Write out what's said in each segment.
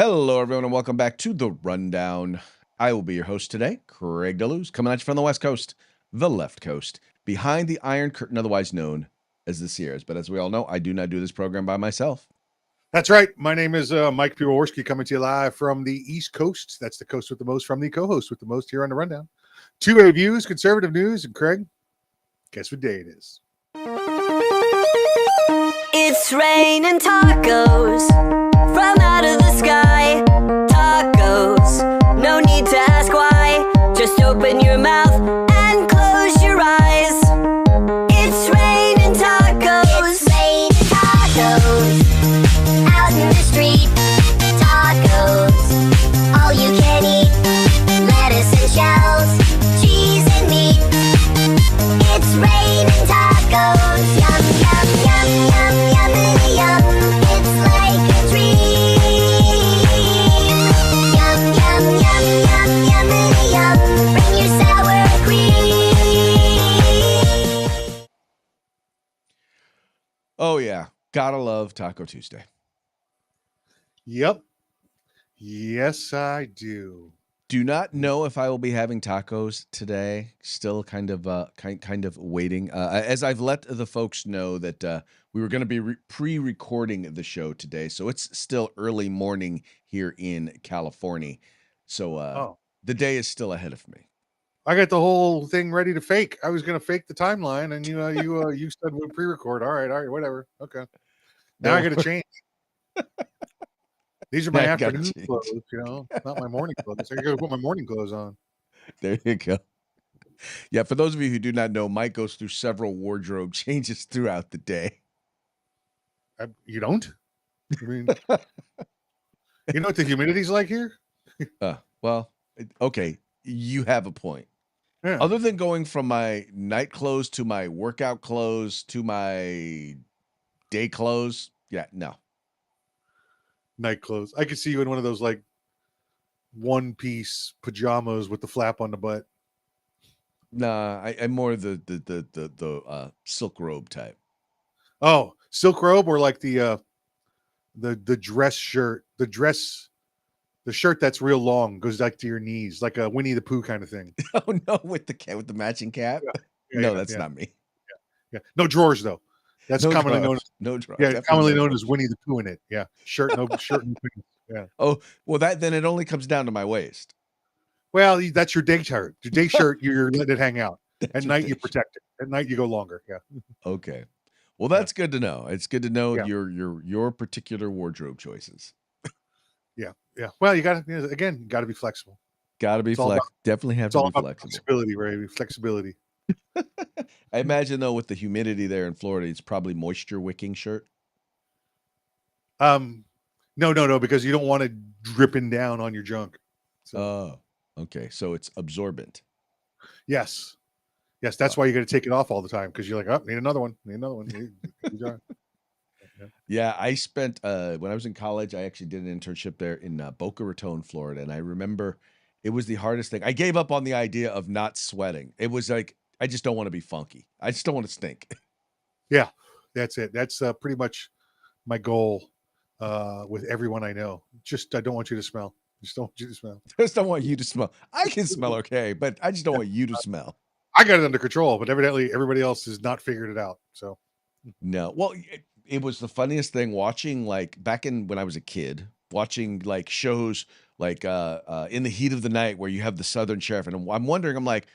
Hello, everyone, and welcome back to The Rundown. I will be your host today, Craig DeLuz, coming at you from the West Coast, the left coast, behind the Iron Curtain, otherwise known as the Sierras. But as we all know, I do not do this program by myself. That's right. My name is Mike Piworsky, coming to you live from the East Coast. That's the coast with the most, from the co-host with the most here on The Rundown. Two-way views, conservative news, and Craig, guess what day it is? It's raining tacos from out of the sky. Tacos, no need to ask why. Just open your mouth and close your eyes. It's raining tacos. It's raining tacos out in the street. Tacos, all you can eat. Lettuce and shells, cheese and meat. It's raining tacos. Yum, yum, yum, yum, yummity yum. It's like a dream. Yum, yum, yum, yum, yummity yum. Bring your sour cream. Oh, yeah. Gotta love Taco Tuesday. Yep. Yes, I do. Do not know if I will be having tacos today. Still kind of waiting. As I've let the folks know that we were going to be pre-recording the show today, so it's still early morning here in California. So the day is still ahead of me. I got the whole thing ready to fake. I was going to fake the timeline, and you said we pre-record. All right, whatever. Okay. Now I got to change. These are my Now I gotta afternoon change. clothes, not my morning clothes. I got to put my morning clothes on. There you go. Yeah, for those of you who do not know, Mike goes through several wardrobe changes throughout the day. You don't? I mean, you know what the humidity's like here? Well, okay, you have a point. Yeah. Other than going from my night clothes to my workout clothes to my day clothes, yeah, no. Night clothes. I could see you in one of those like one-piece pajamas with the flap on the butt. Nah, I'm more the silk robe type. Oh, silk robe, or like the dress shirt, the shirt that's real long, goes like to your knees, like a Winnie the Pooh kind of thing. Oh no, with the matching cap. No, that's not me. Yeah, no drawers though. That's No commonly drawers. known as No drawers. yeah, Definitely commonly no known drawers. as Winnie the Pooh in it. Yeah, shirt, no shirt, no pants. Yeah. Oh, well, then it only comes down to my waist. Well, that's your day shirt. Your day shirt, you're letting it hang out. That's At your night, day you shirt. protect it. At night, you go longer. Yeah. Okay. Well, that's good to know. It's good to know Yeah. your particular wardrobe choices. Yeah. Well, you got to be flexible. Got to be It's all flexible. Definitely have It's to all be about flexible. flexibility, Ray. Flexibility. I imagine though, with the humidity there in Florida, it's probably moisture wicking shirt. No, because you don't want it dripping down on your junk. So Oh, okay. So it's absorbent. yes, that's why you got to take it off all the time, because you're like, oh, need another one. Yeah, I spent when I was in college, I actually did an internship there in Boca Raton, Florida, and I remember it was the hardest thing. I gave up on the idea of not sweating. It was like I just don't want to be funky. I just don't want to stink. Yeah, that's it. That's pretty much my goal with everyone I know. Just I don't want you to smell. Just don't want you to smell. I just don't want you to smell. I can smell okay, but I just don't want you to smell. I got it under control, but evidently everybody else has not figured it out. So No. Well, it was the funniest thing watching, like back when I was a kid, watching like shows like In the Heat of the Night, where you have the Southern Sheriff, and I'm wondering, I'm like,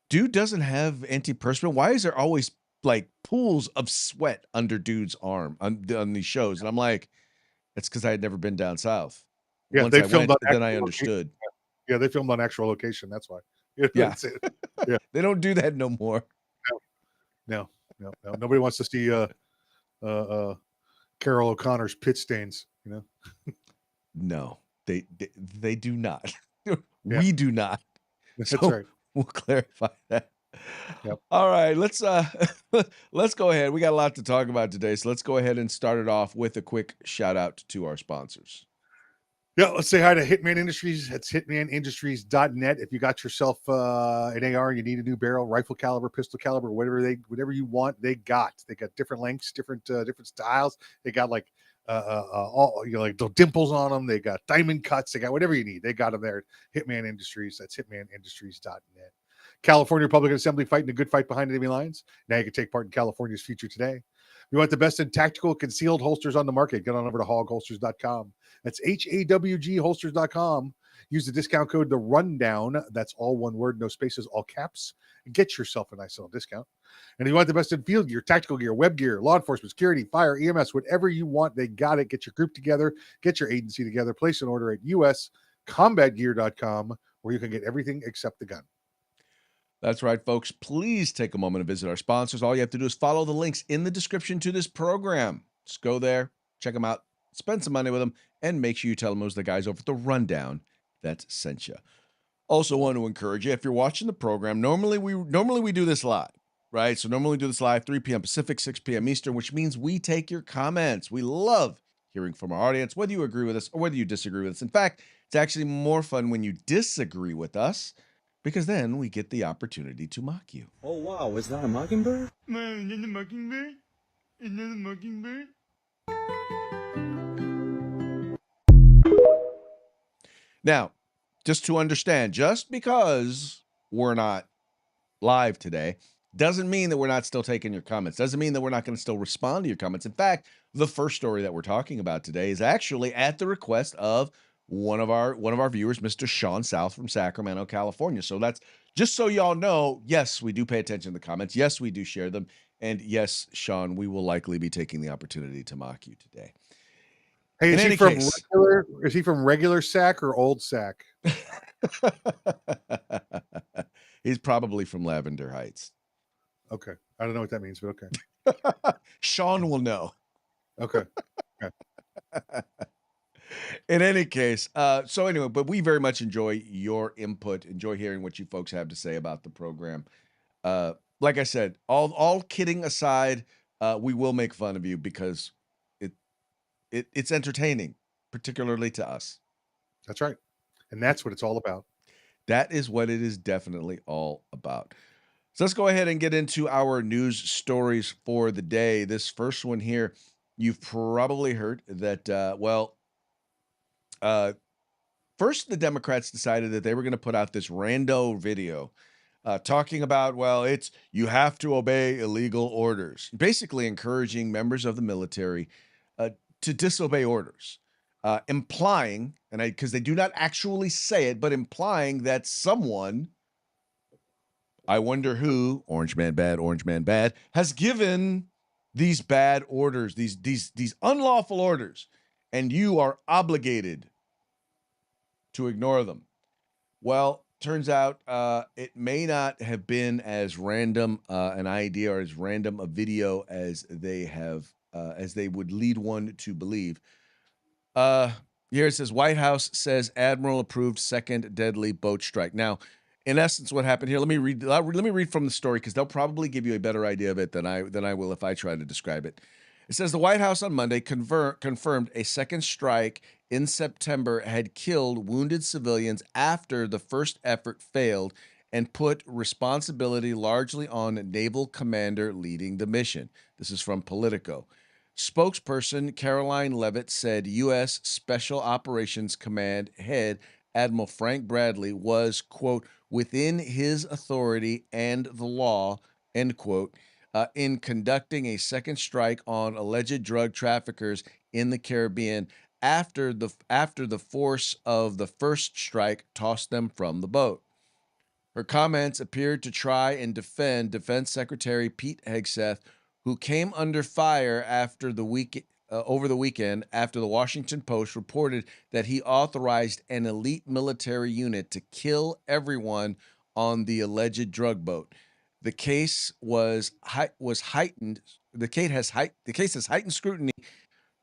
dude doesn't have antiperspirant. Why is there always like pools of sweat under dude's arm on these shows? And I'm like, it's because I had never been down south. yeah, Once they I filmed went, on then I actual understood. Yeah, they filmed on actual location. That's why. Yeah. That's it. Yeah. They don't do that no more. No. Nobody wants to see Carol O'Connor's pit stains. No, they do not. We do not. That's So right. we'll clarify that. Yep. All right, let's go ahead. We got a lot to talk about today, so let's go ahead and start it off with a quick shout out to our sponsors. Yeah, let's say hi to Hitman Industries. That's hitmanindustries.net. If you got yourself an AR, you need a new barrel, rifle caliber, pistol caliber, whatever you want, they got. They got different lengths, different styles. They got like all like the dimples on them. They got diamond cuts. They got whatever you need. They got them there. Hitman Industries. That's hitmanindustries.net. California Republican Assembly fighting a good fight behind enemy lines. Now you can take part in California's future today. You want the best in tactical concealed holsters on the market? Get on over to hogholsters.com. That's HAWG holsters.com. Use the discount code The Rundown. That's all one word, no spaces, all caps. And get yourself a nice little discount. And if you want the best in field gear, tactical gear, web gear, law enforcement, security, fire, EMS, whatever you want, they got it. Get your group together, get your agency together, place an order at uscombatgear.com, where you can get everything except the gun. That's right, folks. Please take a moment to visit our sponsors. All you have to do is follow the links in the description to this program. Just go there, check them out, spend some money with them, and make sure you tell them it was the guys over at The Rundown that sent you. Also want to encourage you, if you're watching the program, normally we do this live, right? So normally we do this live 3 p.m. Pacific, 6 p.m. Eastern, which means we take your comments. We love hearing from our audience, whether you agree with us or whether you disagree with us. In fact, it's actually more fun when you disagree with us, because then we get the opportunity to mock you. Oh, wow. Is that a mockingbird? Man, is that a mockingbird? Is that a mockingbird? Now, just to understand, just because we're not live today doesn't mean that we're not still taking your comments. Doesn't mean that we're not going to still respond to your comments. In fact, the first story that we're talking about today is actually at the request of one of our viewers, Mr. Sean South from Sacramento, California. So that's just so y'all know, yes, we do pay attention to the comments. Yes, we do share them. And yes, Sean, we will likely be taking the opportunity to mock you today. Hey, In is any he from case- regular? Is he from regular sack or old sack? He's probably from Lavender Heights. Okay, I don't know what that means, but okay. Sean will know. Okay. In any case, so anyway, but we very much enjoy your input, enjoy hearing what you folks have to say about the program. Like I said, all kidding aside, we will make fun of you because it's entertaining, particularly to us. That's right. And that's what it's all about. That is what it is definitely all about. So let's go ahead and get into our news stories for the day. This first one here, you've probably heard that, first the Democrats decided that they were going to put out this rando video talking about, it's you have to obey illegal orders, basically encouraging members of the military to disobey orders, implying, and because they do not actually say it, but implying that someone, I wonder who, Orange Man Bad, has given these bad orders, these unlawful orders, and you are obligated to ignore them. Well, turns out it may not have been as random an idea or as random a video as they would lead one to believe. Here it says, White House says Admiral approved second deadly boat strike. Now, in essence, what happened here, let me read from the story, because they'll probably give you a better idea of it than I will if I try to describe it. It says the White House on Monday confirmed a second strike in September had killed wounded civilians after the first effort failed, and put responsibility largely on naval commander leading the mission. This is from Politico. Spokesperson Caroline Leavitt said U.S. Special Operations Command head Admiral Frank Bradley was, quote, within his authority and the law, end quote, in conducting a second strike on alleged drug traffickers in the Caribbean after the force of the first strike tossed them from the boat. Her comments appeared to try and defend Defense Secretary Pete Hegseth, who came under fire over the weekend after the Washington Post reported that he authorized an elite military unit to kill everyone on the alleged drug boat. The case has heightened scrutiny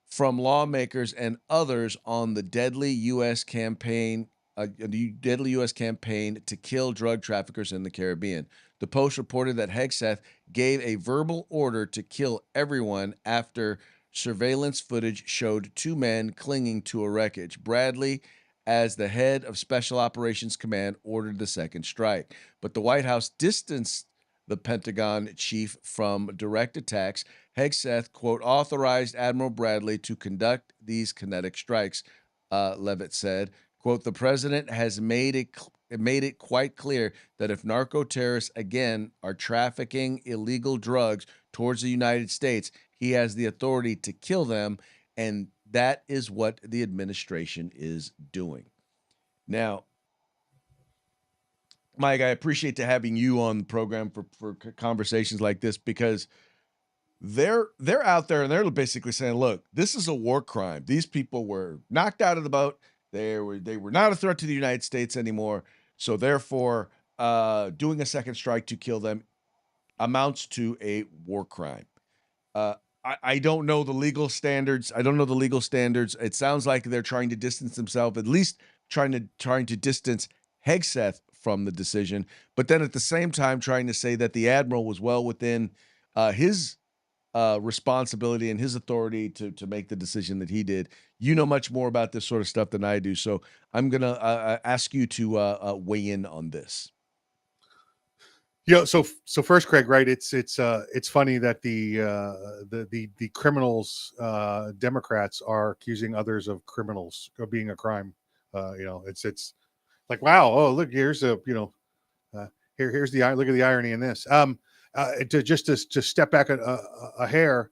from lawmakers and others on the deadly U.S. campaign to kill drug traffickers in the Caribbean. The Post reported that Hegseth gave a verbal order to kill everyone after surveillance footage showed two men clinging to a wreckage. Bradley, as the head of Special Operations Command, ordered the second strike. But the White House distanced the Pentagon chief from direct attacks, Hegseth, quote, authorized Admiral Bradley to conduct these kinetic strikes, Levitt said. Quote, the president has made it quite clear that if narco terrorists again are trafficking illegal drugs towards the United States, he has the authority to kill them, and that is what the administration is doing. Now, Mike, I appreciate having you on the program for conversations like this, because they're out there and they're basically saying, look, this is a war crime. These people were knocked out of the boat. They were not a threat to the United States anymore. So therefore, doing a second strike to kill them amounts to a war crime. I don't know the legal standards. I don't know the legal standards. It sounds like they're trying to distance themselves, at least trying to distance Hegseth from the decision, but then at the same time trying to say that the admiral was well within his responsibility and his authority to make the decision that he did. You know much more about this sort of stuff than I do, so I'm gonna ask you to weigh in on this. Yeah. So first, Craig, right? It's funny that the criminals, Democrats, are accusing others of criminals of being a crime. It's like, wow. Oh, look, here's here's the look at the irony in this. To step back a hair.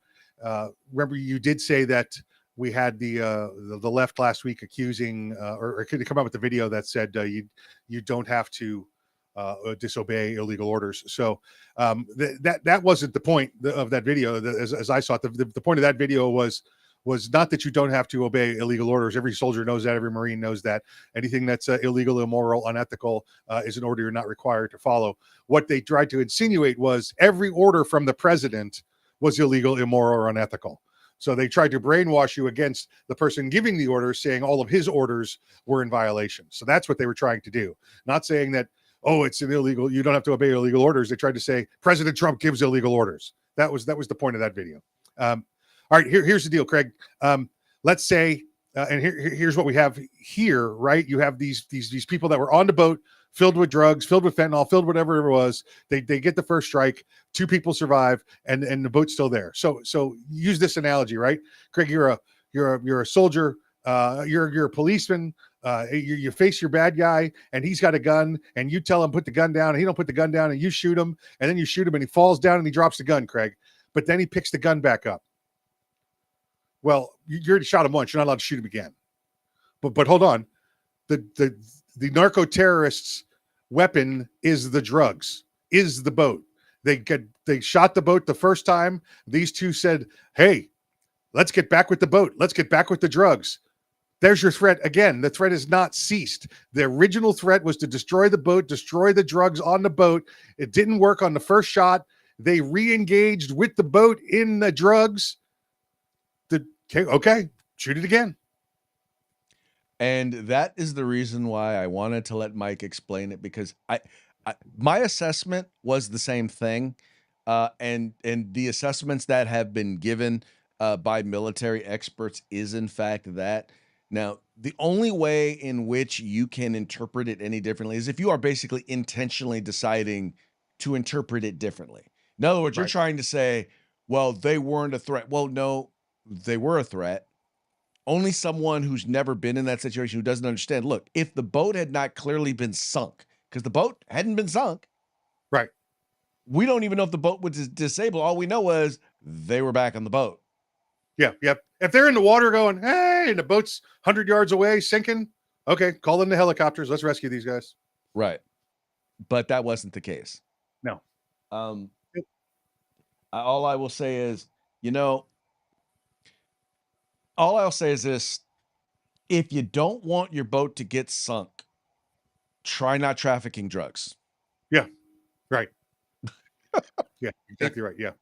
Remember, you did say that we had the left last week accusing, or could come out with the video that said you don't have to disobey illegal orders. So that wasn't the point of that video. As I saw it, the point of that video was not that you don't have to obey illegal orders. Every soldier knows that. Every Marine knows that. Anything that's illegal, immoral, unethical is an order you're not required to follow. What they tried to insinuate was every order from the president was illegal, immoral, or unethical. So they tried to brainwash you against the person giving the orders, saying all of his orders were in violation. So that's what they were trying to do. Not saying that, oh, it's an illegal, you don't have to obey illegal orders. They tried to say President Trump gives illegal orders. That was the point of that video. All right, here's the deal, Craig. Let's say, and here's what we have here, right? You have these people that were on the boat, filled with drugs, filled with fentanyl, filled with whatever it was. They get the first strike. 2 people survive, and the boat's still there. So use this analogy, right, Craig? You're a soldier. You're a policeman. You face your bad guy, and he's got a gun, and you tell him put the gun down, and he don't put the gun down, and you shoot him, and then you shoot him, and he falls down, and he drops the gun, Craig. But then he picks the gun back up. Well, you already shot him once. You're not allowed to shoot him again. But hold on. The narco terrorists' weapon is the drugs, is the boat. They shot the boat the first time. These two said, hey, let's get back with the boat. Let's get back with the drugs. There's your threat again. The threat has not ceased. The original threat was to destroy the boat, destroy the drugs on the boat. It didn't work on the first shot. They re-engaged with the boat in the drugs. Okay, shoot it again. And that is the reason why I wanted to let Mike explain it, because my assessment was the same thing, and the assessments that have been given by military experts is in fact that. Now, the only way in which you can interpret it any differently is if you are basically intentionally deciding to interpret it differently. In other words, you're trying to say, well, they weren't a threat. Well, no, they were a threat. Only someone who's never been in that situation, who doesn't understand. Look, if the boat had not clearly been sunk, because the boat hadn't been sunk, right? We don't even know if the boat was disabled. All we know was they were back on the boat. Yeah, yep. If they're in the water going, hey, and the boat's 100 yards away sinking, okay, call in the helicopters. Let's rescue these guys. Right. But that wasn't the case. No. All I will say is, all I'll say is this: if you don't want your boat to get sunk, try not trafficking drugs. Yeah, right. Yeah, exactly right. Yeah.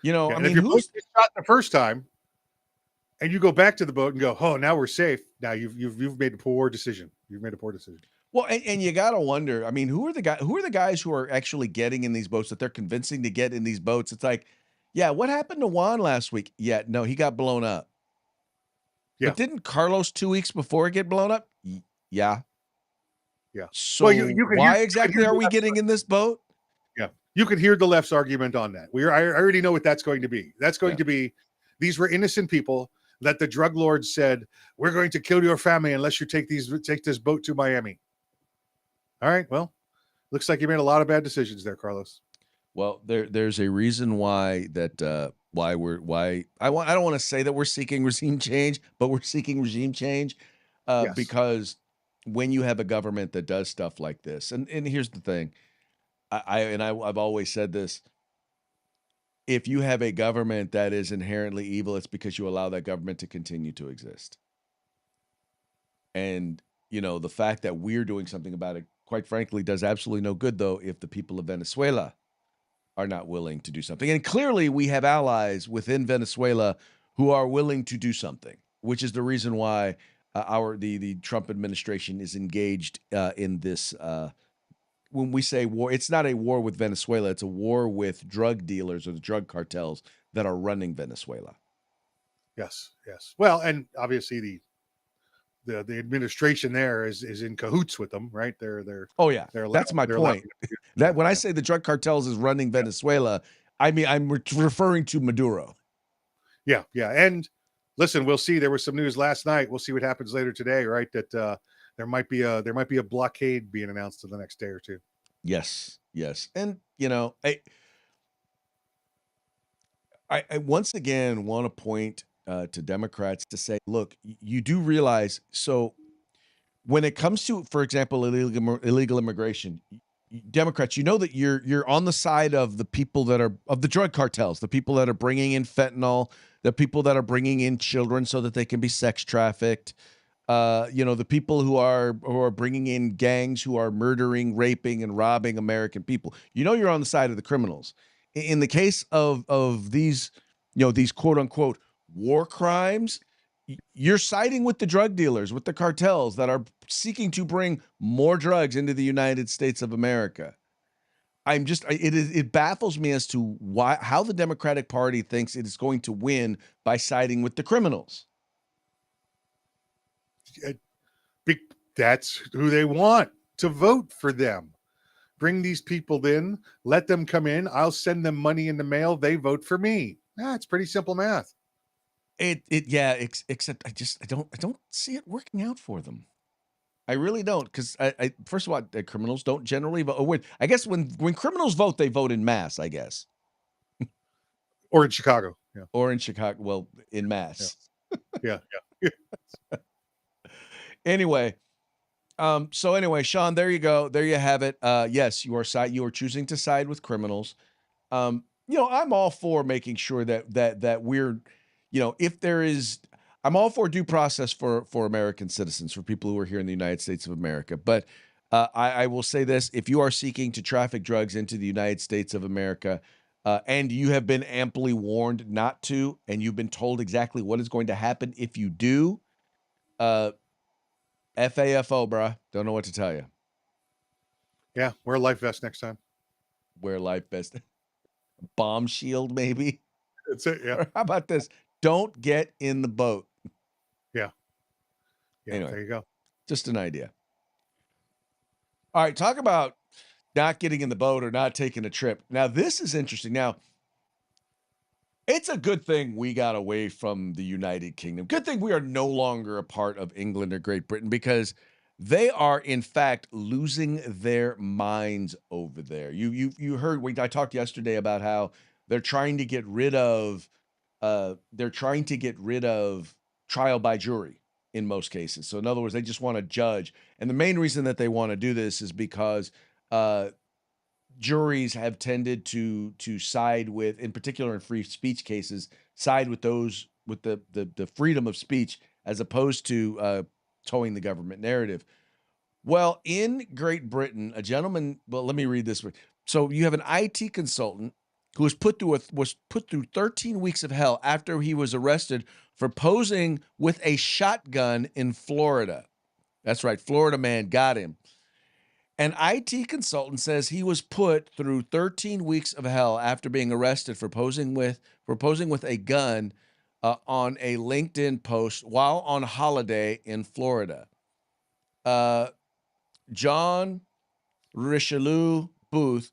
I mean, if your boat gets shot the first time, and you go back to the boat and go, oh, now we're safe. Now you've made a poor decision. You've made a poor decision. Well, and you gotta wonder. I mean, who are the guys who are actually getting in these boats that they're convincing to get in these boats? It's like, yeah, what happened to Juan last week? Yeah, no, he got blown up. Yeah. But didn't Carlos 2 weeks before get blown up? Yeah. Yeah. So why exactly are we getting in this boat? Yeah. You could hear the left's argument on that. I already know what that's going to be. That's going to be, these were innocent people that the drug lords said, we're going to kill your family unless you take this boat to Miami. All right, well, looks like you made a lot of bad decisions there, Carlos. Well, there's a reason why that I don't want to say that we're seeking regime change, but we're seeking regime change Yes. because when you have a government that does stuff like this, and here's the thing, I've always said this: if you have a government that is inherently evil, it's because you allow that government to continue to exist. And the fact that we're doing something about it, quite frankly, does absolutely no good, though, if the people of Venezuela are not willing to do something. And clearly we have allies within Venezuela who are willing to do something, which is the reason why the Trump administration is engaged in this. When we say war, it's not a war with Venezuela. It's a war with drug dealers or the drug cartels that are running Venezuela. Yes. Well, and obviously the administration there is in cahoots with them, right? They're Oh yeah, that's my they're point. That when I say the drug cartels is running Venezuela, I mean I'm referring to Maduro. Yeah. And listen, we'll see. There was some news last night. We'll see what happens later today, right? That there might be a blockade being announced in the next day or two. Yes, and I once again want to point to Democrats to say, look, you do realize, so when it comes to, for example, illegal immigration, Democrats, that you're on the side of the people that are of the drug cartels, the people that are bringing in fentanyl, the people that are bringing in children so that they can be sex trafficked, the people who are bringing in gangs who are murdering, raping, and robbing American people. You're on the side of the criminals. In the case of these, these quote unquote war crimes, you're siding with the drug dealers, with the cartels that are seeking to bring more drugs into the United States of America. It baffles me as to how the Democratic Party thinks it is going to win by siding with the criminals. That's who they want to vote for them. Bring these people in, let them come in. I'll send them money in the mail. They vote for me. It's pretty simple math. Except I don't see it working out for them. I really don't, because I first of all, criminals don't generally vote. I guess when criminals vote, they vote in mass, I guess. Or in Chicago. Yeah. Or in Chicago, well, in mass. Yeah. Anyway, Sean, there you go. There you have it. Yes, you are choosing to side with criminals. I'm all for making sure that we're, if there is, I'm all for due process for American citizens, for people who are here in the United States of America. But I will say this: if you are seeking to traffic drugs into the United States of America, and you have been amply warned not to, and you've been told exactly what is going to happen if you do, FAFO, bruh. Don't know what to tell you. Yeah, wear a life vest next time. Wear a life vest. Bomb shield, maybe. That's it. Yeah. Or how about this? Don't get in the boat. Yeah. Anyway, there you go. Just an idea. All right, talk about not getting in the boat or not taking a trip. Now, this is interesting. Now, it's a good thing we got away from the United Kingdom. Good thing we are no longer a part of England or Great Britain, because they are, in fact, losing their minds over there. You heard, I talked yesterday about how they're trying to get rid of trial by jury in most cases. So in other words, they just want to judge. And the main reason that they want to do this is because juries have tended to side with, in particular in free speech cases, side with those with the freedom of speech as opposed to towing the government narrative. Well, in Great Britain, a gentleman, well, let me read this. So you have an IT consultant who was put through 13 weeks of hell after he was arrested for posing with a shotgun in Florida. That's right, Florida man got him. An IT consultant says he was put through 13 weeks of hell after being arrested for posing with a gun on a LinkedIn post while on holiday in Florida. John Richelieu Booth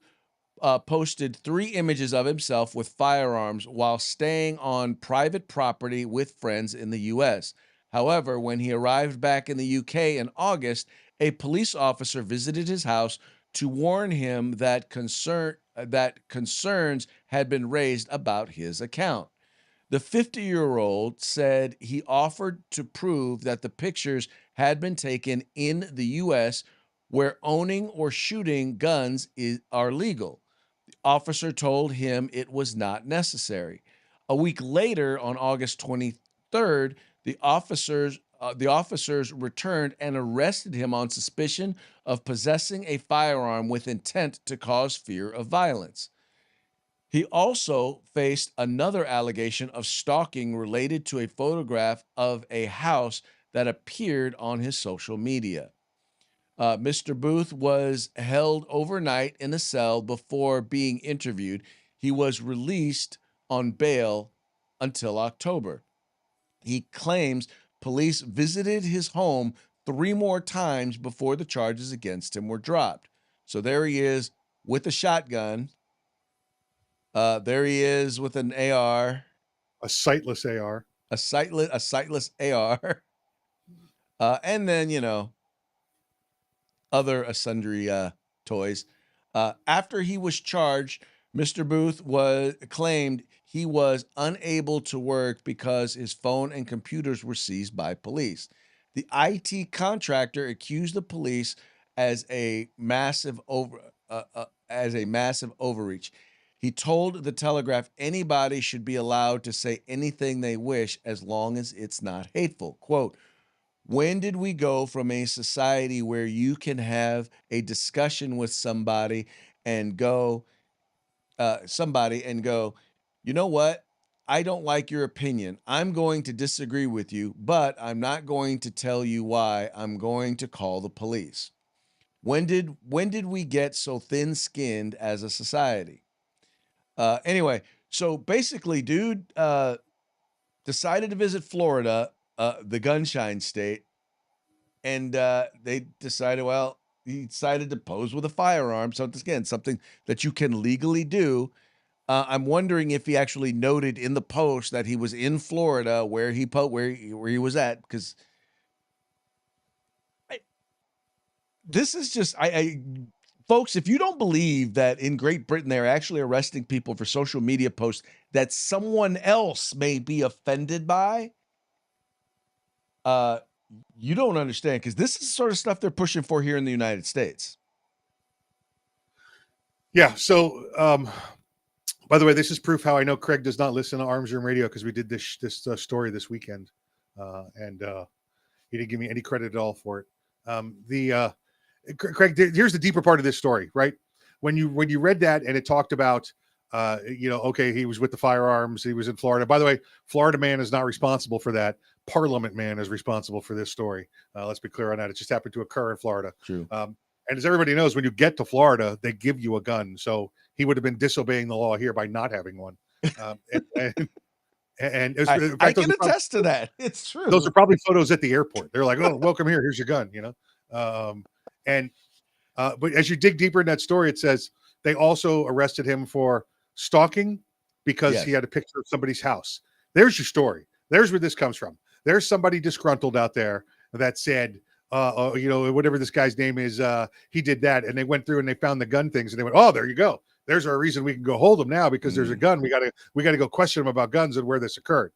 posted 3 images of himself with firearms while staying on private property with friends in the U.S. However, when he arrived back in the UK in August, a police officer visited his house to warn him that concerns had been raised about his account. The 50-year-old said he offered to prove that the pictures had been taken in the U.S., where owning or shooting guns are legal. The officer told him it was not necessary. A week later, on August 23rd, the officers returned and arrested him on suspicion of possessing a firearm with intent to cause fear of violence. He also faced another allegation of stalking related to a photograph of a house that appeared on his social media. Mr. Booth was held overnight in a cell before being interviewed. He was released on bail until October. He claims police visited his home 3 more times before the charges against him were dropped. So there he is with a shotgun. There he is with an AR, A sightless AR. a sightless AR, and then other sundry toys. After he was charged, Mr. Booth was claimed he was unable to work because his phone and computers were seized by police. The IT contractor accused the police as a massive overreach. He told the Telegraph anybody should be allowed to say anything they wish as long as it's not hateful. Quote, when did we go from a society where you can have a discussion with and go, somebody and go, you know what? I don't like your opinion. I'm going to disagree with you, but I'm not going to tell you why. I'm going to call the police. When did we get so thin-skinned as a society? Anyway, so basically, dude decided to visit Florida, the gunshine state, and they decided, well, he decided to pose with a firearm. So it's, again, something that you can legally do. I'm wondering if he actually noted in the post that he was in Florida, where he was at, because this is just folks, if you don't believe that in Great Britain they're actually arresting people for social media posts that someone else may be offended by, you don't understand, because this is the sort of stuff they're pushing for here in the United States. Yeah. So, by the way, this is proof how I know Craig does not listen to Arms Room Radio, because we did this story this weekend, and he didn't give me any credit at all for it. Craig, here's the deeper part of this story, right? When you read that and it talked about, okay, he was with the firearms, he was in Florida. By the way, Florida man is not responsible for that. Parliament man is responsible for this story. Let's be clear on that. It just happened to occur in Florida. True. And as everybody knows, when you get to Florida, they give you a gun. So he would have been disobeying the law here by not having one. And in fact, I can attest to that. It's true. Those are probably photos at the airport. They're like, "Oh, welcome here. Here's your gun." But as you dig deeper in that story, it says they also arrested him for stalking because he had a picture of somebody's house. There's your story. There's where this comes from. There's somebody disgruntled out there that said, whatever this guy's name is, he did that. And they went through and they found the gun things and they went, oh, there you go. There's our reason we can go hold him now, because there's a gun. We got to go question him about guns and where this occurred.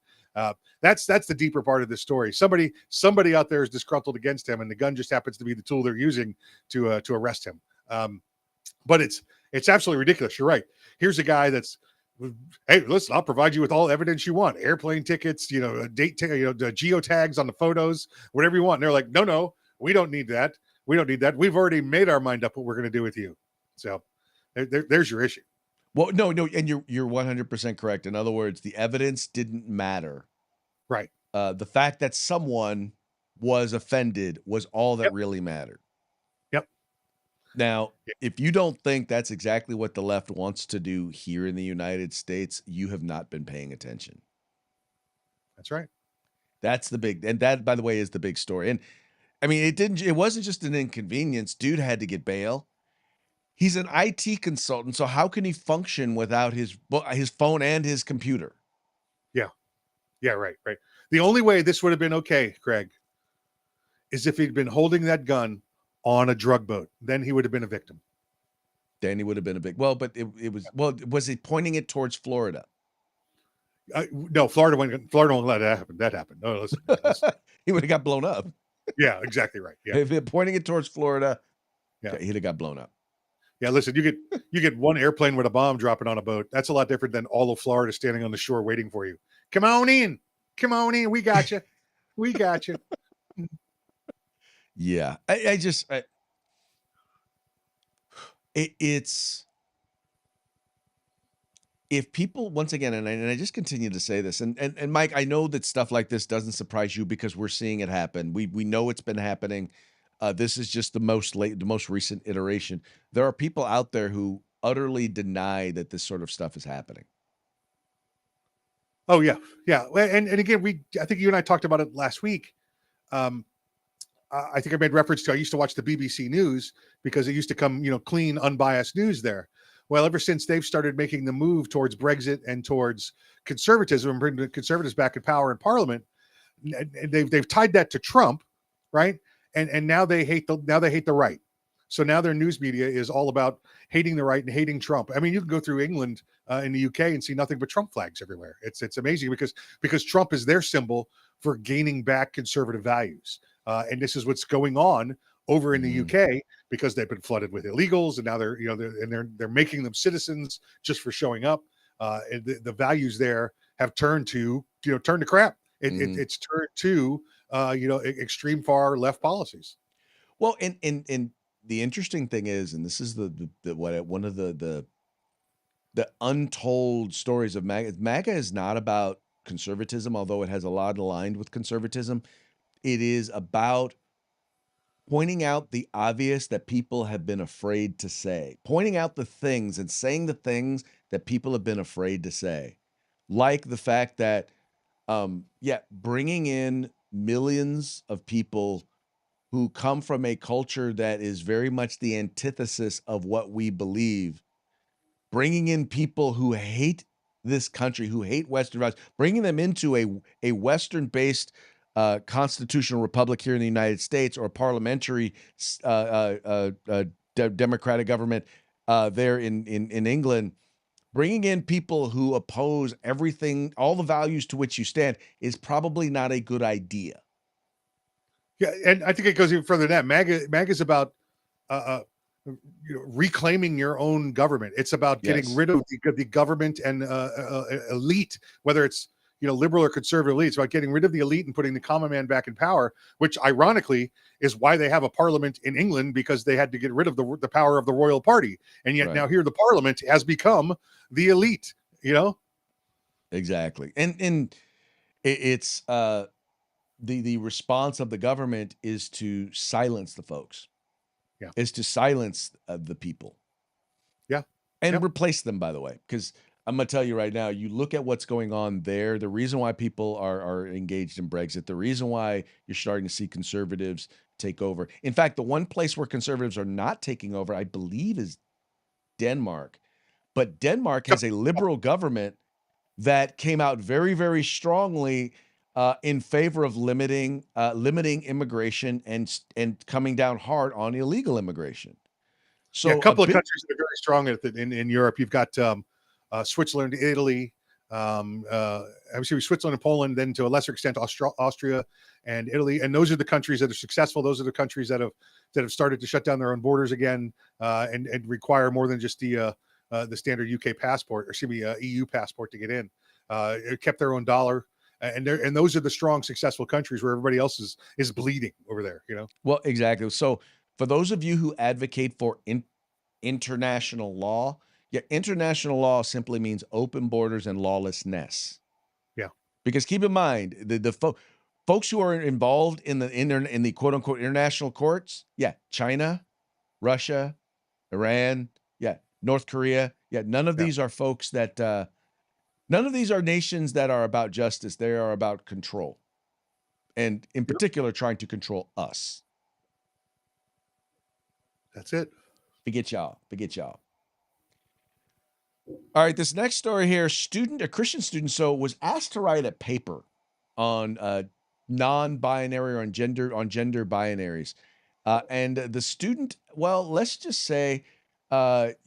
That's the deeper part of this story. Somebody out there is disgruntled against him, and the gun just happens to be the tool they're using to arrest him. But it's absolutely ridiculous. You're right. Here's a guy that's, hey, listen, I'll provide you with all evidence you want, airplane tickets, date, the geotags on the photos, whatever you want. And they're like, no, we don't need that. We don't need that. We've already made our mind up what we're going to do with you. So there's your issue. Well, no, and you're 100% correct. In other words, the evidence didn't matter. Right. The fact that someone was offended was all that really mattered. Yep. Now, if you don't think that's exactly what the left wants to do here in the United States, you have not been paying attention. That's right. That's the big, and that, by the way, is the big story. And I mean, it wasn't just an inconvenience. Dude had to get bail. He's an IT consultant, so how can he function without his phone and his computer? Yeah. Yeah, right, right. The only way this would have been okay, Craig, is if he'd been holding that gun on a drug boat. Then he would have been a victim. Danny would have been a big but was he pointing it towards Florida? No, Florida won't let that happen. That happened. No, listen, listen. He would have got blown up. Yeah, exactly right. Yeah, If they're pointing it towards Florida, yeah, he'd have got blown up. yeah. Listen, you get one airplane with a bomb dropping on a boat. That's a lot different than all of Florida standing on the shore waiting for you. Come on in, come on in. We got you. We got you. Yeah, it's if people once again, and I just continue to say this, and Mike, I know that stuff like this doesn't surprise you because we're seeing it happen. We know it's been happening. This is just the most recent iteration. There are people out there who utterly deny that this sort of stuff is happening. Oh yeah, yeah. And again, I think you and I talked about it last week. I think I made reference to I used to watch the BBC News because it used to come, clean, unbiased news there. Well, ever since they've started making the move towards Brexit and towards conservatism and bringing the conservatives back in power in Parliament, they've tied that to Trump, right? And now they hate the right. So now their news media is all about hating the right and hating Trump. I mean, you can go through England in the UK and see nothing but Trump flags everywhere. It's amazing because Trump is their symbol for gaining back conservative values. And this is what's going on over in the UK because they've been flooded with illegals, and now they're making them citizens just for showing up. And the values there have turned to crap. It's turned to extreme far left policies. Well, and the interesting thing is, and this is one of the untold stories of MAGA. MAGA is not about conservatism, although it has a lot aligned with conservatism. It is about pointing out the obvious that people have been afraid to say, pointing out the things and saying the things that people have been afraid to say, like the fact that, bringing in millions of people who come from a culture that is very much the antithesis of what we believe, bringing in people who hate this country, who hate Western values, bringing them into a Western-based constitutional republic here in the United States, or parliamentary democratic government there in England, bringing in people who oppose everything, all the values to which you stand, is probably not a good idea. Yeah, and I think it goes even further than that. MAGA is about reclaiming your own government. It's about getting rid of the government and elite, whether it's liberal or conservative elite. It's about getting rid of the elite and putting the common man back in power, which ironically is why they have a parliament in England, because they had to get rid of the power of the royal party. And yet now here the parliament has become the elite, Exactly. And it's the response of the government is to silence the folks. Yeah. Is to silence the people. Yeah. And replace them, by the way, because I'm going to tell you right now, you look at what's going on there, the reason why people are engaged in Brexit, the reason why you're starting to see conservatives take over. In fact, the one place where conservatives are not taking over, I believe, is Denmark. But Denmark has a liberal government that came out very, very strongly in favor of limiting immigration and coming down hard on illegal immigration. So a couple of countries that are very strong in Europe. You've got Switzerland, Italy, obviously Switzerland and Poland, then to a lesser extent Austria and Italy, and those are the countries that are successful. Those are the countries that have started to shut down their own borders again and require more than just the standard UK passport, or excuse me, EU passport to get in. It kept their own dollar. And those are the strong, successful countries where everybody else is bleeding over there, Well, exactly. So for those of you who advocate for international law, international law simply means open borders and lawlessness. Yeah. Because keep in mind, the folks who are involved in the quote unquote international courts, China, Russia, Iran, North Korea, none of these are folks that. None of these are nations that are about justice. They are about control, and in particular, trying to control us. That's it. Forget y'all. Forget y'all. All right, this next story here, a Christian student, so was asked to write a paper on non-binary or on gender binaries. And the student, well, let's just say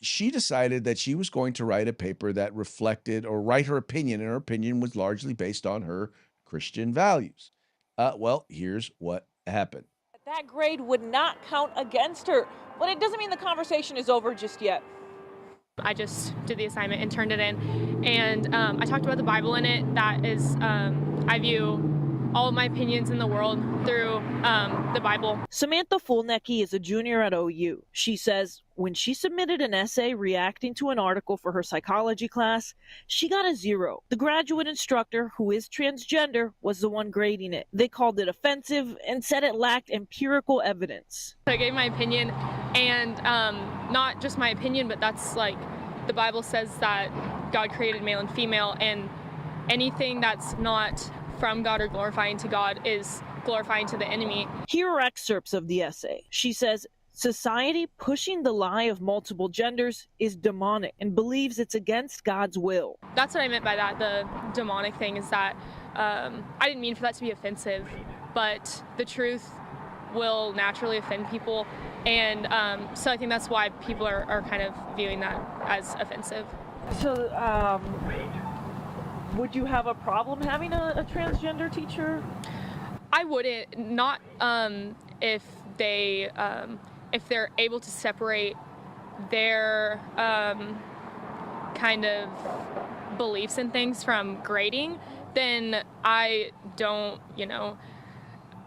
she decided that she was going to write a paper that reflected or write her opinion, and her opinion was largely based on her Christian values. Well, here's what happened. That grade would not count against her, but it doesn't mean the conversation is over just yet. I just did the assignment and turned it in, and I talked about the Bible in it. That is, I view all of my opinions in the world through the Bible. Samantha Fulnecki is a junior at OU. She says when she submitted an essay reacting to an article for her psychology class, she got a 0. The graduate instructor, who is transgender, was the one grading it. They called it offensive and said it lacked empirical evidence. I gave my opinion, and not just my opinion, but that's like the Bible says that God created male and female, and anything that's not from God or glorifying to God is glorifying to the enemy. Here are excerpts of the essay. She says, society pushing the lie of multiple genders is demonic and believes it's against God's will. That's what I meant by that. The demonic thing is that I didn't mean for that to be offensive, but the truth will naturally offend people. And so I think that's why people are kind of viewing that as offensive. So, would you have a problem having a transgender teacher? I wouldn't, not if they're able to separate their kind of beliefs and things from grading, then I don't,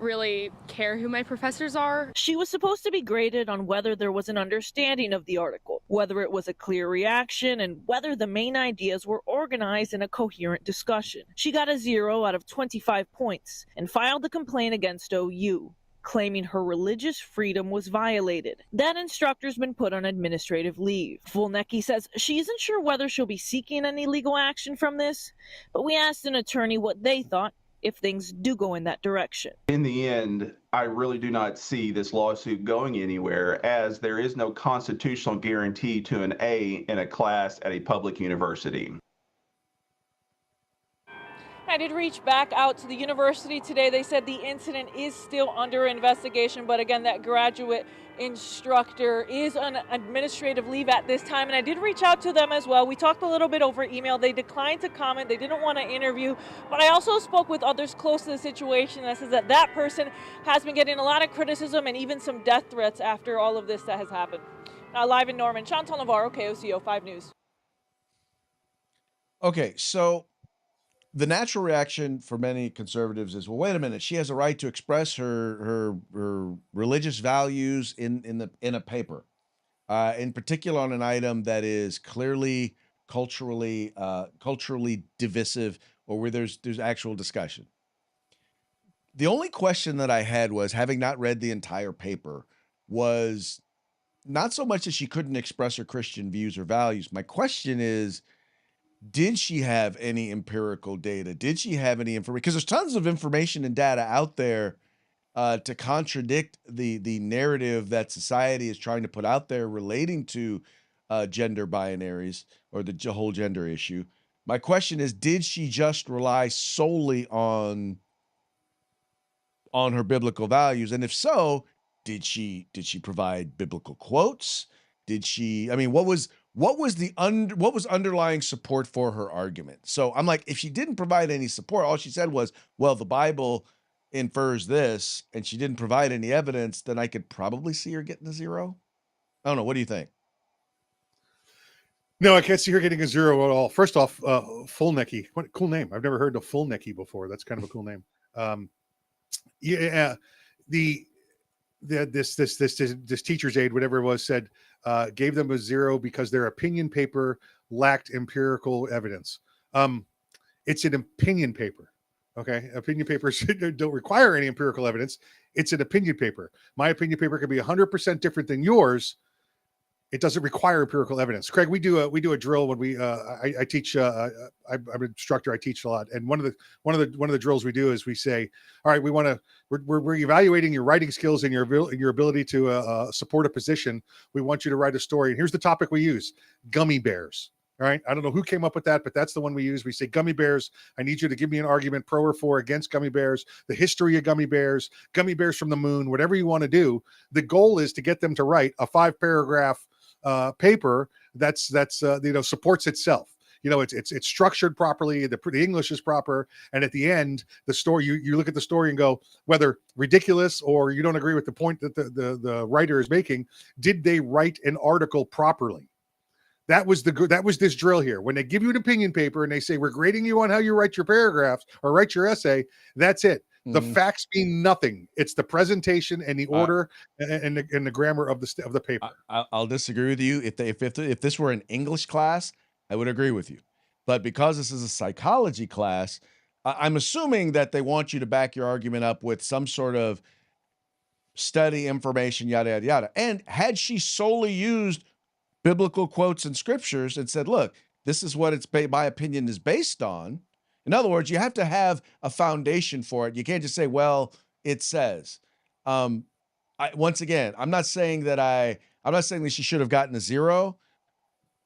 really care who my professors are. She was supposed to be graded on whether there was an understanding of the article, whether it was a clear reaction, and whether the main ideas were organized in a coherent discussion. She got a 0 out of 25 points and filed a complaint against OU, claiming her religious freedom was violated. That instructor's been put on administrative leave. Fulnecki says she isn't sure whether she'll be seeking any legal action from this, but we asked an attorney what they thought if things do go in that direction. In the end, I really do not see this lawsuit going anywhere, as there is no constitutional guarantee to an A in a class at a public university. I did reach back out to the university today. They said the incident is still under investigation, but again, that graduate instructor is on administrative leave at this time, and I did reach out to them as well. We talked a little bit over email. They declined to comment. They didn't want to interview, but I also spoke with others close to the situation that says that person has been getting a lot of criticism and even some death threats after all of this that has happened. Now, live in Norman, Chantal Navarro, KOCO 5 News. Okay, so the natural reaction for many conservatives is, well, wait a minute, she has a right to express her religious values in a paper, in particular on an item that is clearly culturally divisive, or where there's actual discussion. The only question that I had was, having not read the entire paper, was not so much that she couldn't express her Christian views or values. My question is, did she have any empirical data? Did she have any information? Because there's tons of information and data out there to contradict the narrative that society is trying to put out there relating to gender binaries or the whole gender issue. My question is, did she just rely solely on her biblical values? And if so, did she provide biblical quotes? Did she, I mean, what was underlying support for her argument? So I'm like, if she didn't provide any support, all she said was, well, the Bible infers this, and she didn't provide any evidence, then I could probably see her getting a 0. I don't know. What do you think? No, I can't see her getting a 0 at all. First off, Fulnecki, what a cool name. I've never heard of Fulnecki before. That's kind of a cool name. Yeah, this teacher's aide, whatever it was, said gave them a 0 because their opinion paper lacked empirical evidence. It's an opinion paper. Okay, opinion papers don't require any empirical evidence. It's an opinion paper. My opinion paper could be 100% different than yours, it doesn't require empirical evidence. Craig, we do a drill when we I teach. I'm an instructor. I teach a lot, and one of the drills we do is we say, all right, we're evaluating your writing skills and your ability to support a position. We want you to write a story, and here's the topic we use: gummy bears. All right, I don't know who came up with that, but that's the one we use. We say gummy bears. I need you to give me an argument, pro or for, against gummy bears, the history of gummy bears from the moon, whatever you want to do. The goal is to get them to write a 5-paragraph paper that's supports itself. It's structured properly, the English is proper, and at the end the story, you look at the story and go, whether ridiculous or you don't agree with the point that the writer is making, did they write an article properly? That was this drill here. When they give you an opinion paper and they say, we're grading you on how you write your paragraphs or write your essay, that's it. The facts mean nothing. It's the presentation and the order and the grammar of the paper. I'll disagree with you. If this were an English class, I would agree with you. But because this is a psychology class, I'm assuming that they want you to back your argument up with some sort of study, information, yada, yada, yada. And had she solely used biblical quotes and scriptures and said, look, this is what my opinion is based on. In other words, you have to have a foundation for it. You can't just say, well, it says. Once again, I'm not saying that she should have gotten a 0,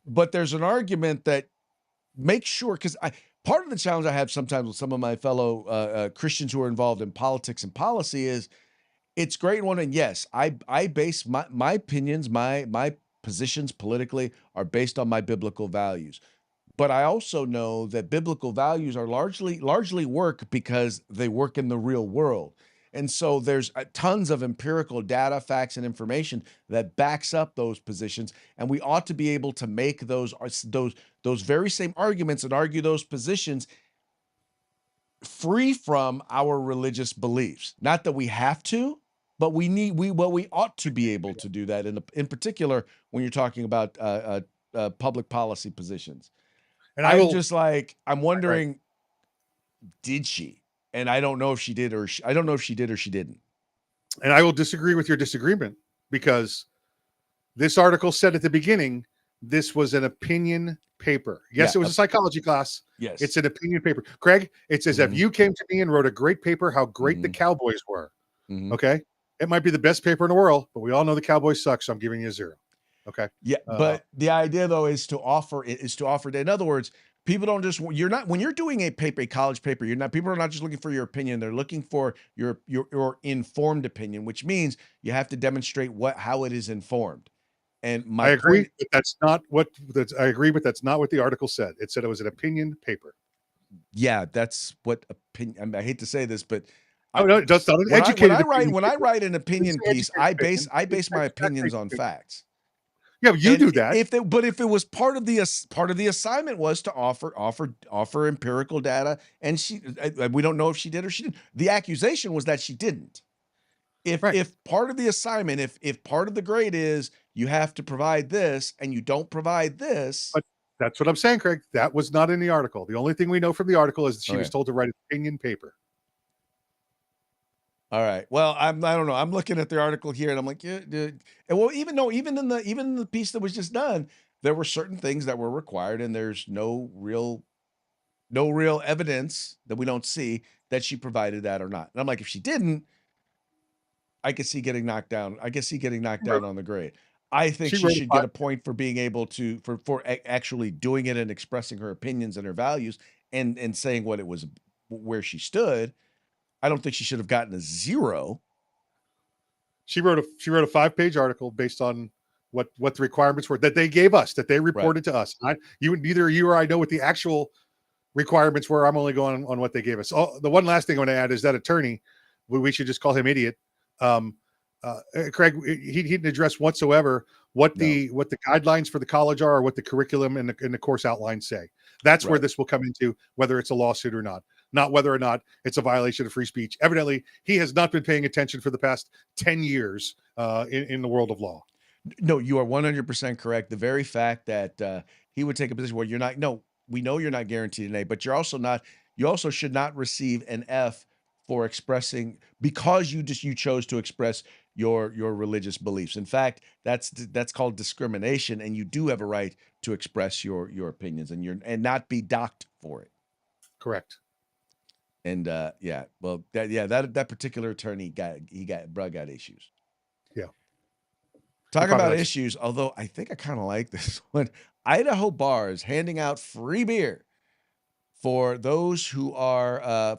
but there's an argument that makes sure, because part of the challenge I have sometimes with some of my fellow Christians who are involved in politics and policy is it's great one. And yes, I base my opinions, my positions politically are based on my biblical values. But I also know that biblical values are largely work because they work in the real world. And so there's tons of empirical data, facts, and information that backs up those positions. And we ought to be able to make those very same arguments and argue those positions free from our religious beliefs. Not that we have to, but we ought to be able to do that in particular when you're talking about public policy positions. And I'm wondering, did she? And I don't know if she did, or I don't know if she did or she didn't. And I will disagree with your disagreement, because this article said at the beginning, this was an opinion paper. Yes, it was a psychology class. Yes, it's an opinion paper. Craig, it's as if you came to me and wrote a great paper, how great the Cowboys were. Okay. It might be the best paper in the world, but we all know the Cowboys suck, so I'm giving you a 0. Okay. Yeah, but the idea though is to offer. In other words, people don't just when you're doing a college paper, people are not just looking for your opinion. They're looking for your informed opinion, which means you have to demonstrate how it is informed. And I agree, but that's not what the article said. It said it was an opinion paper. Yeah, that's what opinion. I hate to say this, but no, that's not an educated. When I write an opinion piece, I base my opinions on facts. Yeah, but you do that. If it was part of the assignment was to offer empirical data, and we don't know if she did or she didn't. The accusation was that she didn't. If part of the assignment, if part of the grade is you have to provide this and you don't provide this, but that's what I'm saying, Craig. That was not in the article. The only thing we know from the article is that she was told to write an opinion paper. All right. Well, I don't know. I'm looking at the article here and I'm like, yeah, dude. And well, even in the piece that was just done, there were certain things that were required, and there's no real evidence that we don't see that she provided that or not. And I'm like, if she didn't, I could see getting knocked down. I could see getting knocked down on the grade. I think she should get a point for being able to for actually doing it and expressing her opinions and her values and saying what it was, where she stood. I don't think she should have gotten a 0. She wrote a 5-page article based on what the requirements were that they gave us, that they reported to us. Neither you or I know what the actual requirements were. I'm only going on what they gave us. Oh, the one last thing I want to add is that attorney, we should just call him idiot. Craig, he didn't address whatsoever what the guidelines for the college are, or what the curriculum and the course outlines say. That's where this will come into, whether it's a lawsuit or not whether or not it's a violation of free speech. Evidently, he has not been paying attention for the past 10 years in the world of law. No, you are 100% correct. The very fact that he would take a position where you're not, no, we know you're not guaranteed an A, but you also should not receive an F for expressing because you chose to express your religious beliefs. In fact, that's called discrimination, and you do have a right to express your opinions and not be docked for it. Correct. And yeah, well, that particular attorney got issues. Yeah. Talk probably about likes- issues, although I think I kind of like this one. Idaho bars handing out free beer for those who are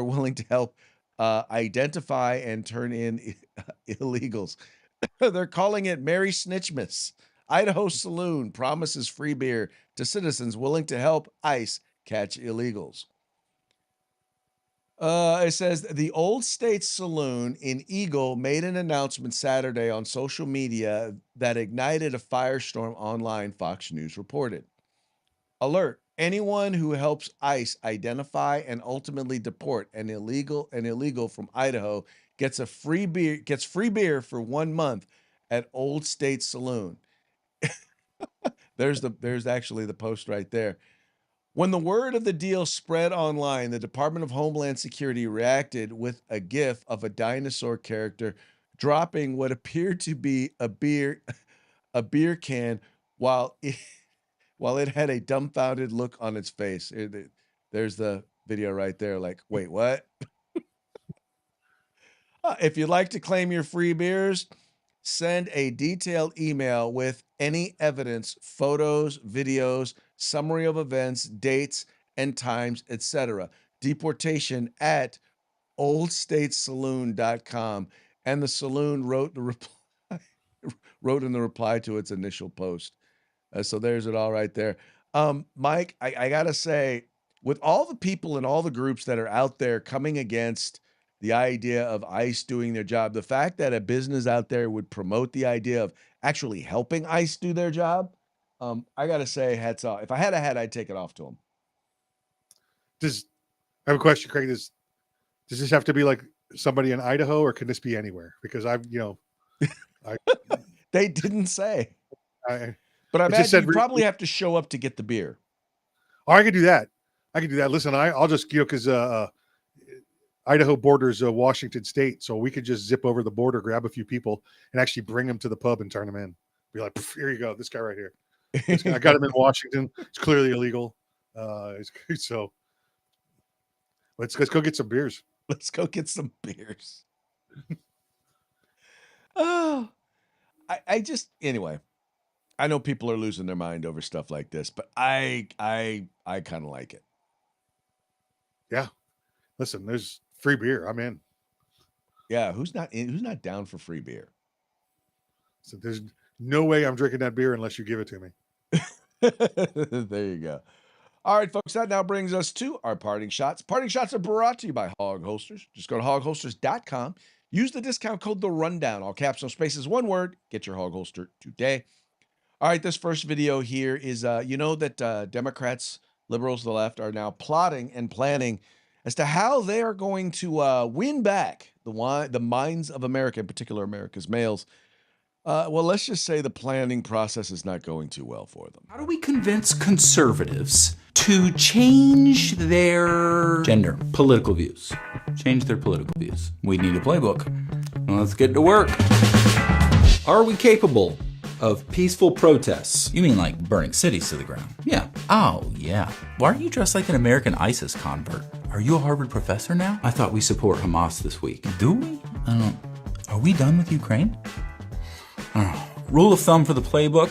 willing to help identify and turn in illegals. They're calling it Merry Snitchmas. Idaho Saloon promises free beer to citizens willing to help ICE catch illegals. It says the Old State Saloon in Eagle made an announcement Saturday on social media that ignited a firestorm online, Fox News reported. Alert. Anyone who helps ICE identify and ultimately deport an illegal from Idaho gets free beer for 1 month at Old State Saloon. There's actually the post right there. When the word of the deal spread online, the Department of Homeland Security reacted with a GIF of a dinosaur character dropping what appeared to be a beer can while it had a dumbfounded look on its face. There's the video right there. Like, wait, what? If you'd like to claim your free beers, send a detailed email with any evidence, photos, videos, summary of events, dates, and times, etc. Deportation at oldstatesaloon.com. And the saloon wrote in the reply to its initial post. So there's it all right there. Mike, I got to say, with all the people and all the groups that are out there coming against the idea of ICE doing their job, the fact that a business out there would promote the idea of actually helping ICE do their job, I got to say, hats off. If I had a hat, I'd take it off to them. I have a question, Craig. Does this have to be like somebody in Idaho, or can this be anywhere? Because they didn't say. But I It just imagine said you probably have to show up to get the beer. Oh, I could do that. Listen, I'll just, because Idaho borders Washington State, so we could just zip over the border, grab a few people, and actually bring them to the pub and turn them in. Be like, here you go, this guy right here. I got him in Washington. It's clearly illegal. So let's go get some beers. Let's go get some beers. Oh, I just, anyway. I know people are losing their mind over stuff like this, but I kind of like it. Yeah. Listen, there's free beer. I'm in. Yeah, who's not down for free beer? So there's no way I'm drinking that beer unless you give it to me. There you go. All right, folks, that now brings us to our parting shots. Parting shots are brought to you by Hog Holsters. Just go to hogholsters.com. Use the discount code The Rundown, all caps, no spaces, one word. Get your Hog Holster today. All right, this first video here is, that Democrats, liberals, the left are now plotting and planning as to how they are going to win back the minds of America, in particular America's males. Well, let's just say the planning process is not going too well for them. How do we convince conservatives to change their political views? Change their political views. We need a playbook. Well, let's get to work. Are we capable of peaceful protests? You mean like burning cities to the ground? Yeah. Oh, yeah. Why are you dressed like an American ISIS convert? Are you a Harvard professor now? I thought we support Hamas this week. Do we? Are we done with Ukraine? Rule of thumb for the playbook.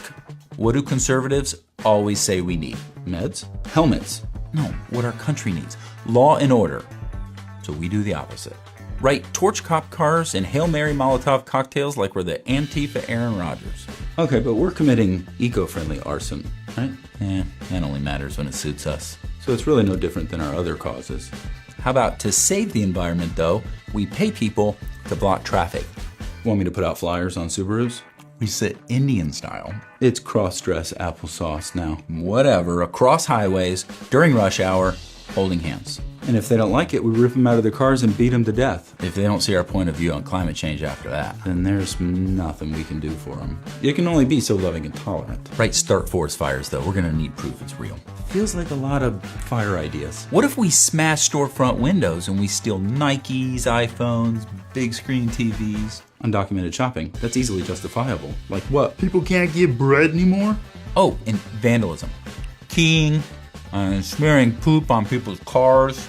What do conservatives always say we need? Meds? Helmets? No, what our country needs. Law and order. So we do the opposite. Right, torch cop cars and Hail Mary Molotov cocktails like we're the Antifa Aaron Rodgers. Okay, but we're committing eco-friendly arson, right? That only matters when it suits us. So it's really no different than our other causes. How about to save the environment, though, we pay people to block traffic. Want me to put out flyers on Subarus? We sit Indian style. It's cross-dress applesauce now. Whatever, across highways, during rush hour, holding hands. And if they don't like it, we rip them out of their cars and beat them to death. If they don't see our point of view on climate change after that, then there's nothing we can do for them. You can only be so loving and tolerant. Right, start forest fires though. We're gonna need proof it's real. Feels like a lot of fire ideas. What if we smash storefront windows and we steal Nikes, iPhones, big screen TVs? Undocumented shopping, that's easily justifiable. Like what? People can't get bread anymore? Oh, and vandalism. Keying, smearing poop on people's cars.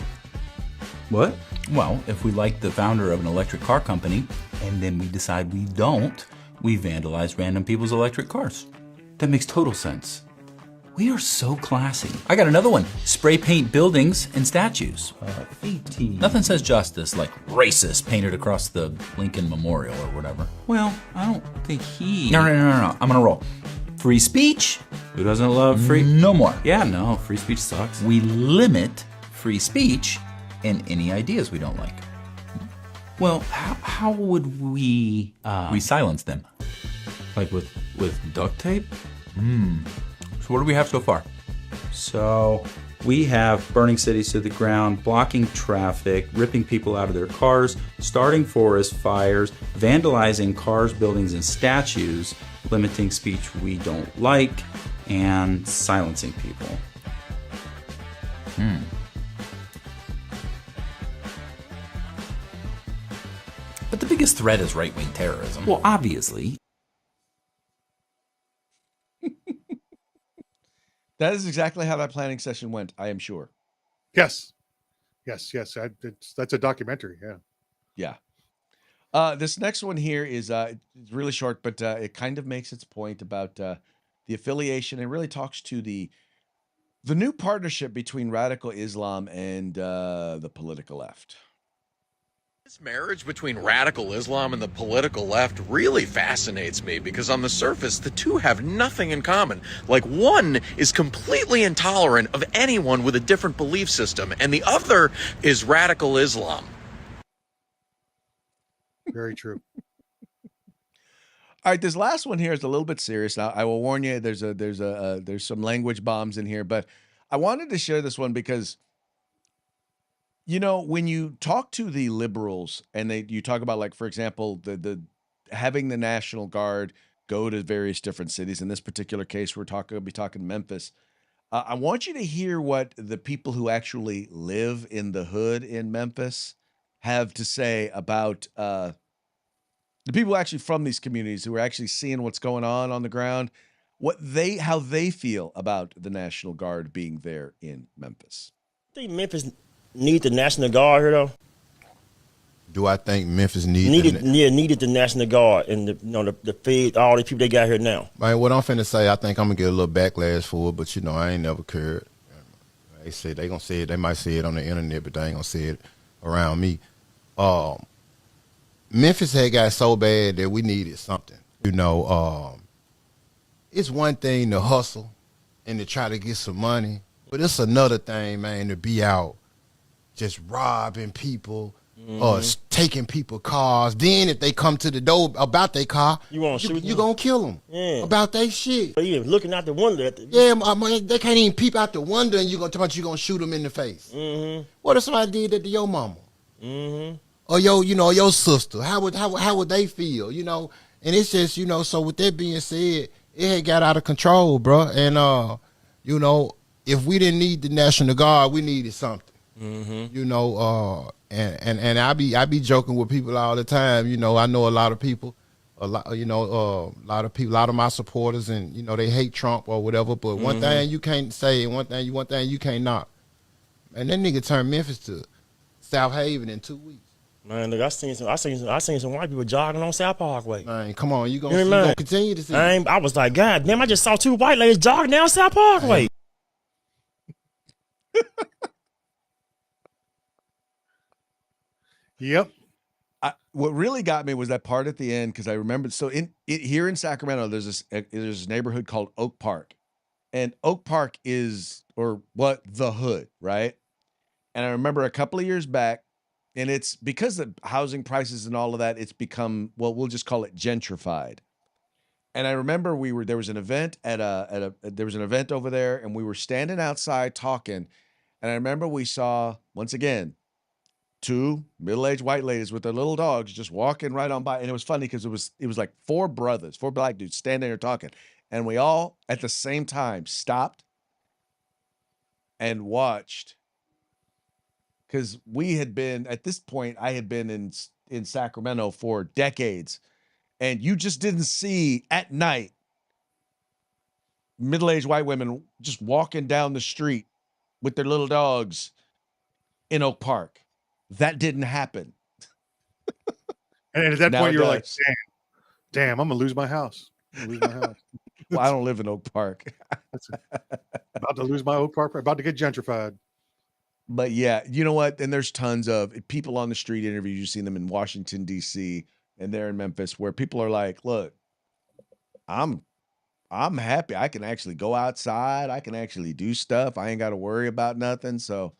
What? Well, if we like the founder of an electric car company, and then we decide we don't, we vandalize random people's electric cars. That makes total sense. We are so classy. I got another one. Spray paint buildings and statues. Nothing says justice like racist painted across the Lincoln Memorial or whatever. Well, I don't think he... No. I'm gonna roll. Free speech. Who doesn't love free? No more. Yeah, no, free speech sucks. We limit free speech and any ideas we don't like. Well, how would we... we silence them. Like with duct tape? So what do we have so far? So we have burning cities to the ground, blocking traffic, ripping people out of their cars, starting forest fires, vandalizing cars, buildings, and statues, limiting speech we don't like, and silencing people. But the biggest threat is right-wing terrorism. Well, obviously. That is exactly how that planning session went, I am sure. Yes. That's a documentary. Yeah. Yeah. This next one here is it's really short, but it kind of makes its point about the affiliation and really talks to the new partnership between radical Islam and the political left. This marriage between radical Islam and the political left really fascinates me because on the surface, the two have nothing in common. Like, one is completely intolerant of anyone with a different belief system, and the other is radical Islam. Very true. All right, this last one here is a little bit serious. Now, I will warn you, there's some language bombs in here, but I wanted to share this one because, you know, when you talk to the liberals and you talk about, like, for example, the having the National Guard go to various different cities. In this particular case, we're be talking Memphis. I want you to hear what the people who actually live in the hood in Memphis have to say about the people actually from these communities who are actually seeing what's going on the ground, how they feel about the National Guard being there in Memphis. I think Memphis need the National Guard here, though. Do I think Memphis needed the National Guard and the Fed, all the people they got here now? Man, what I'm finna say, I think I'm gonna get a little backlash for it, but I ain't never cared. They say they gonna say it. They might say it on the internet, but they ain't gonna say it around me. Memphis had got so bad that we needed something. It's one thing to hustle and to try to get some money, but it's another thing, man, to be out just robbing people or taking people's cars. Then if they come to the door about their car, you gonna kill them about their shit. But even looking out the window. They can't even peep out the window and you gonna shoot them in the face. What if somebody did that to your mama? Or your sister? How would they feel? And it's just, so with that being said, it had got out of control, bro. And if we didn't need the National Guard, we needed something. And I be joking with people all the time. I know a lot of people, a lot of my supporters, and they hate Trump or whatever. But one thing you can't say, and one thing you can't knock. And that nigga turned Memphis to South Haven in 2 weeks. Man, look, I seen some white people jogging on South Parkway. Man, come on, you gonna continue to see. I was like, God damn, I just saw two white ladies jogging down South Parkway. Yep. What really got me was that part at the end, because I remembered. So here in Sacramento, there's this neighborhood called Oak Park, and Oak Park is the hood, right? And I remember a couple of years back, and it's because of housing prices and all of that, it's become, we'll just call it gentrified. And I remember there was an event there was an event over there, and we were standing outside talking, And I remember we saw, once again, two middle-aged white ladies with their little dogs just walking right on by. And it was funny because it was like four brothers, four black dudes standing there talking. And we all at the same time stopped and watched, because we had been, at this point, I had been in Sacramento for decades. And you just didn't see at night middle-aged white women just walking down the street with their little dogs in Oak Park. That didn't happen. And at that Now point, it you were like, does. damn, I'm going to lose my house. I'm gonna lose my house. Well, I don't live in Oak Park. About to lose my Oak Park. About to get gentrified. But yeah, you know what? And there's tons of people on the street interviews. You've seen them in Washington, D.C., and they're in Memphis, where people are like, look, I'm happy. I can actually go outside. I can actually do stuff. I ain't got to worry about nothing. So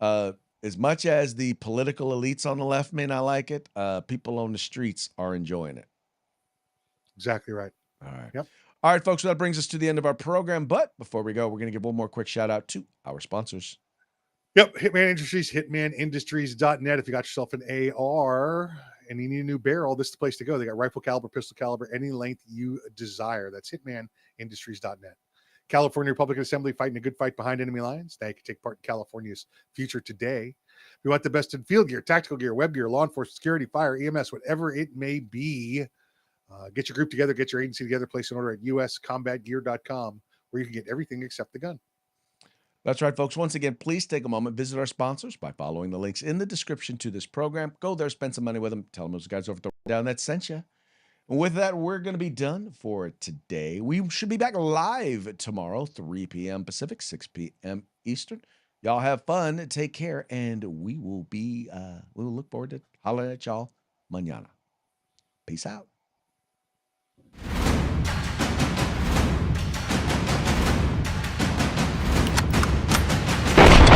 as much as the political elites on the left may not like it, people on the streets are enjoying it. Exactly right. All right. Yep. All right, folks, that brings us to the end of our program. But before we go, we're going to give one more quick shout out to our sponsors. Yep. Hitman Industries, hitmanindustries.net. If you got yourself an AR and you need a new barrel, this is the place to go. They got rifle caliber, pistol caliber, any length you desire. That's hitmanindustries.net. California Republican Assembly, fighting a good fight behind enemy lines. Now you can take part in California's future today. If you want the best in field gear, tactical gear, web gear, law enforcement, security, fire, EMS, whatever it may be, get your group together, get your agency together, place an order at uscombatgear.com, where you can get everything except the gun. That's right, folks. Once again, please take a moment, visit our sponsors by following the links in the description to this program. Go there, spend some money with them. Tell them those guys over down that sent you. And with that, we're going to be done for today. We should be back live tomorrow, 3 p.m. Pacific, 6 p.m. Eastern. Y'all have fun. Take care. And we will look forward to hollering at y'all mañana. Peace out.